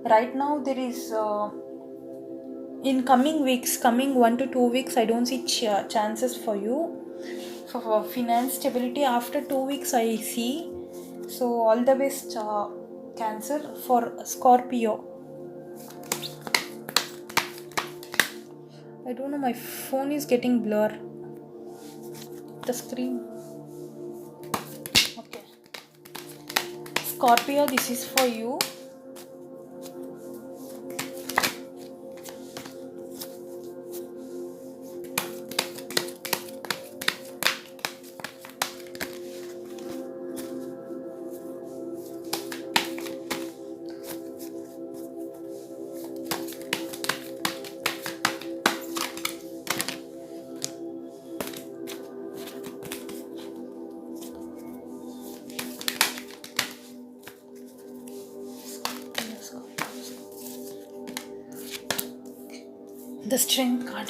Right now there is in coming weeks, coming 1 to 2 weeks, I don't see chances for you for finance stability. After 2 weeks I see. So all the best, Cancer. For Scorpio, I don't know, my phone is getting blur. The screen. Okay. Scorpio, this is for you. The strength card.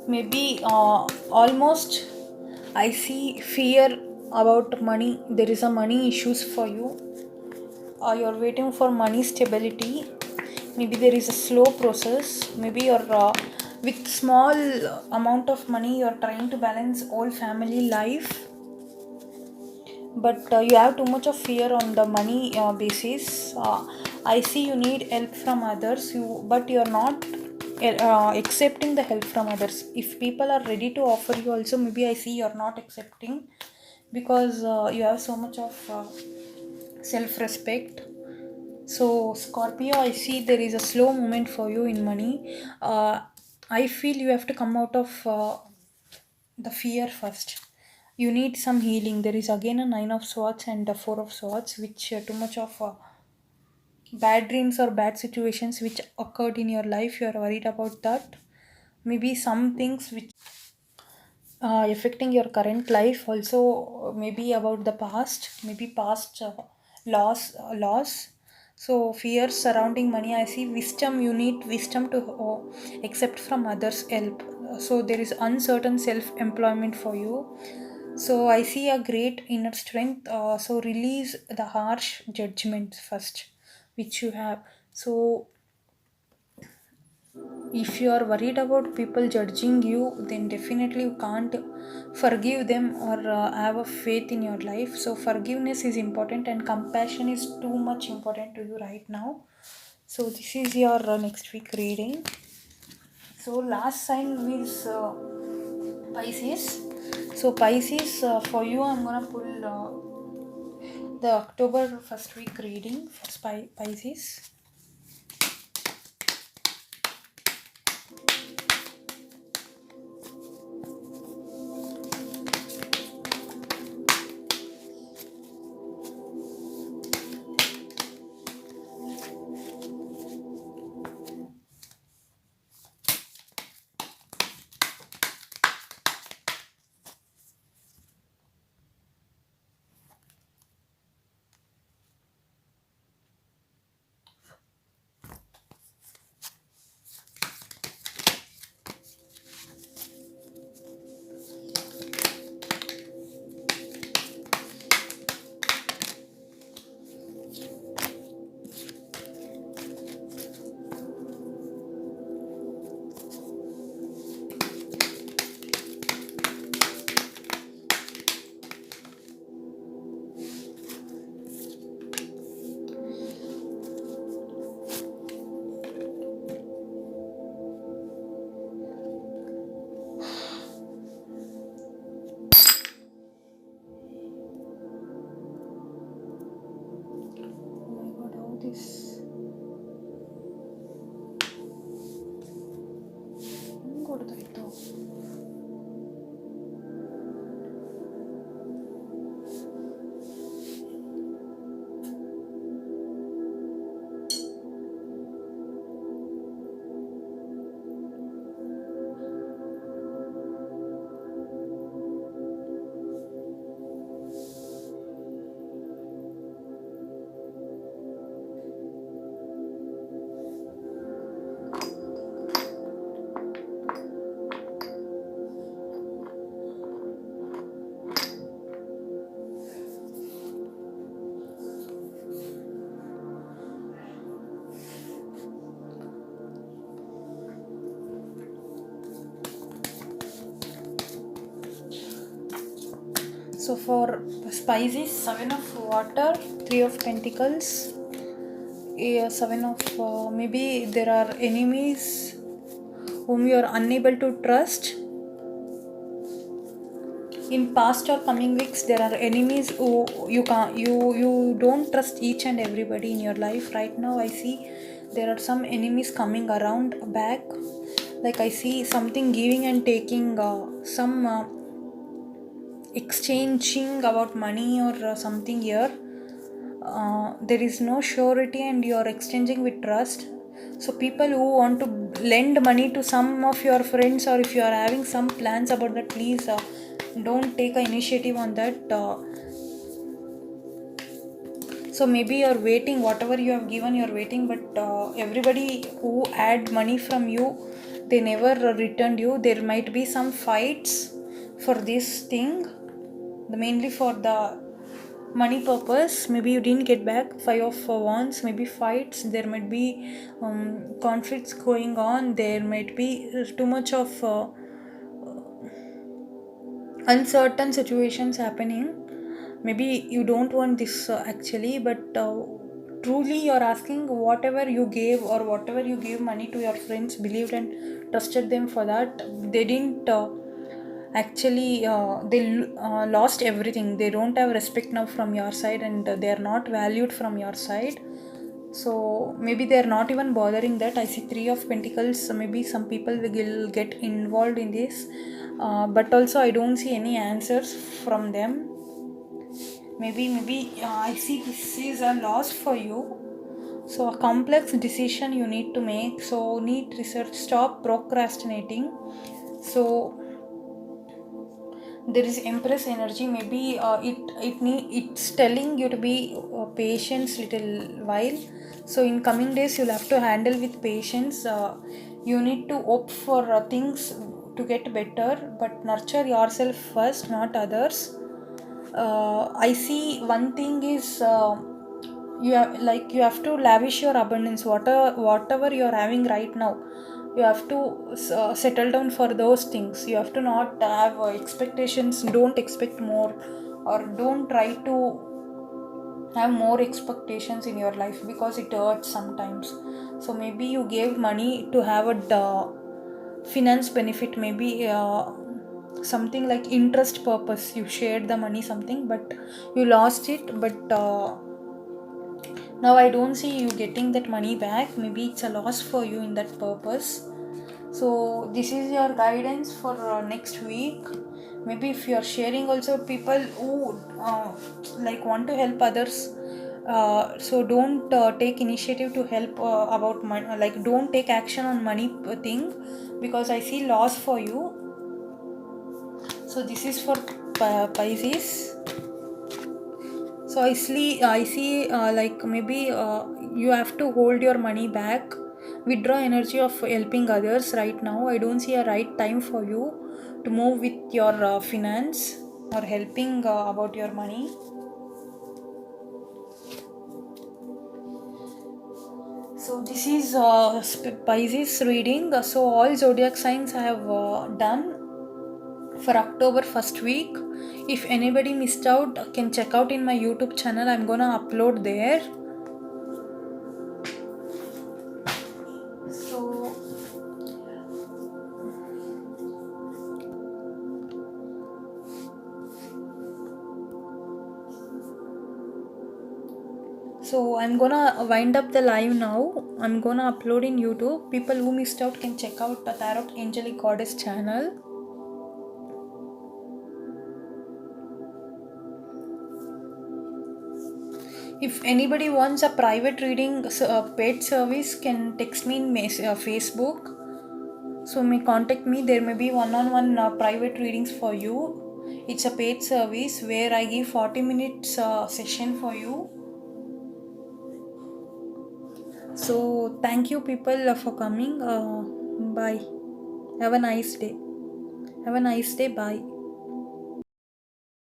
Maybe almost I see fear about money. There is a money issues for you. You're waiting for money stability. Maybe there is a slow process. Maybe you're with small amount of money you're trying to balance all family life, but you have too much of fear on the money basis. I see you need help from others, but you're not accepting the help from others. If people are ready to offer you also, maybe I see you're not accepting, because you have so much of self-respect. So Scorpio, I see there is a slow movement for you in money. I feel you have to come out of the fear first. You need some healing. There is again a nine of swords and a four of swords, which too much of bad dreams or bad situations which occurred in your life. You are worried about that. Maybe some things which affecting your current life also, maybe about the past, maybe past loss. So fears surrounding money, I see wisdom. You need wisdom to accept from others help. So there is uncertain self employment for you. So I see a great inner strength. So release the harsh judgments first which you have. So if you are worried about people judging you, then definitely you can't forgive them or have a faith in your life. So forgiveness is important and compassion is too much important to you right now. So this is your next week reading. So last sign is Pisces. So Pisces, for you I'm gonna pull the October first week reading for Pisces. Oh my god, how this ಹೆಂಗ್ So for spices, 7 of water, 3 of pentacles, seven of maybe there are enemies whom you are unable to trust. In past or coming weeks, there are enemies who you don't trust each and everybody in your life. Right now I see there are some enemies coming around back, like I see something giving and taking, some exchanging about money or something here. There is no surety and you are exchanging with trust. So people who want to lend money to some of your friends, or if you are having some plans about that, please don't take an initiative on that. So maybe you're waiting, whatever you have given you're waiting, but everybody who had money from you, they never returned you. There might be some fights for this thing, mainly for the money purpose. Maybe you didn't get back. 5 of wands, maybe fights. There might be conflicts going on. There might be too much of uncertain situations happening. Maybe you don't want this actually, but truly you're asking whatever you gave, or whatever you gave money to your friends, believed and trusted them for that, they didn't actually they lost everything. They don't have respect now from your side, and they are not valued from your side. So maybe they are not even bothering that. I see 3 of pentacles, so maybe some people will get involved in this, but also I don't see any answers from them. Maybe I see this is a loss for you. So a complex decision you need to make, so need research, stop procrastinating. So there is empress energy. Maybe it's telling you to be patient little while. So in coming days you'll have to handle with patience. You need to opt for things to get better, but nurture yourself first, not others. I see one thing is, you have to lavish your abundance. Whatever you are having right now, you have to settle down for those things. You have to not have expectations. Don't expect more, or don't try to have more expectations in your life, because it hurts sometimes. So maybe you gave money to have a finance benefit, maybe something like interest purpose. You shared the money something, but you lost it. But now I don't see you getting that money back. Maybe it's a loss for you in that purpose. So this is your guidance for next week. Maybe if you are sharing also people who like want to help others, so don't take initiative to help about money, like don't take action on money thing, because I see loss for you. So this is for Pisces. So I see like maybe you have to hold your money back, withdraw energy of helping others right now. I don't see a right time for you to move with your finance or helping about your money. So this is Pisces reading. So all zodiac signs I have done for October first week. If anybody missed out, can check out in my YouTube channel. I'm gonna upload there. So I'm gonna wind up the live now. I'm gonna upload in YouTube. People who missed out can check out the Tarot Angelic Goddess channel. If anybody wants a private reading, paid service, can text me in Facebook. So may contact me. There may be one-on-one private readings for you. It's a paid service where I give 40 minutes session for you. So thank you people for coming. Bye. Have a nice day. Bye.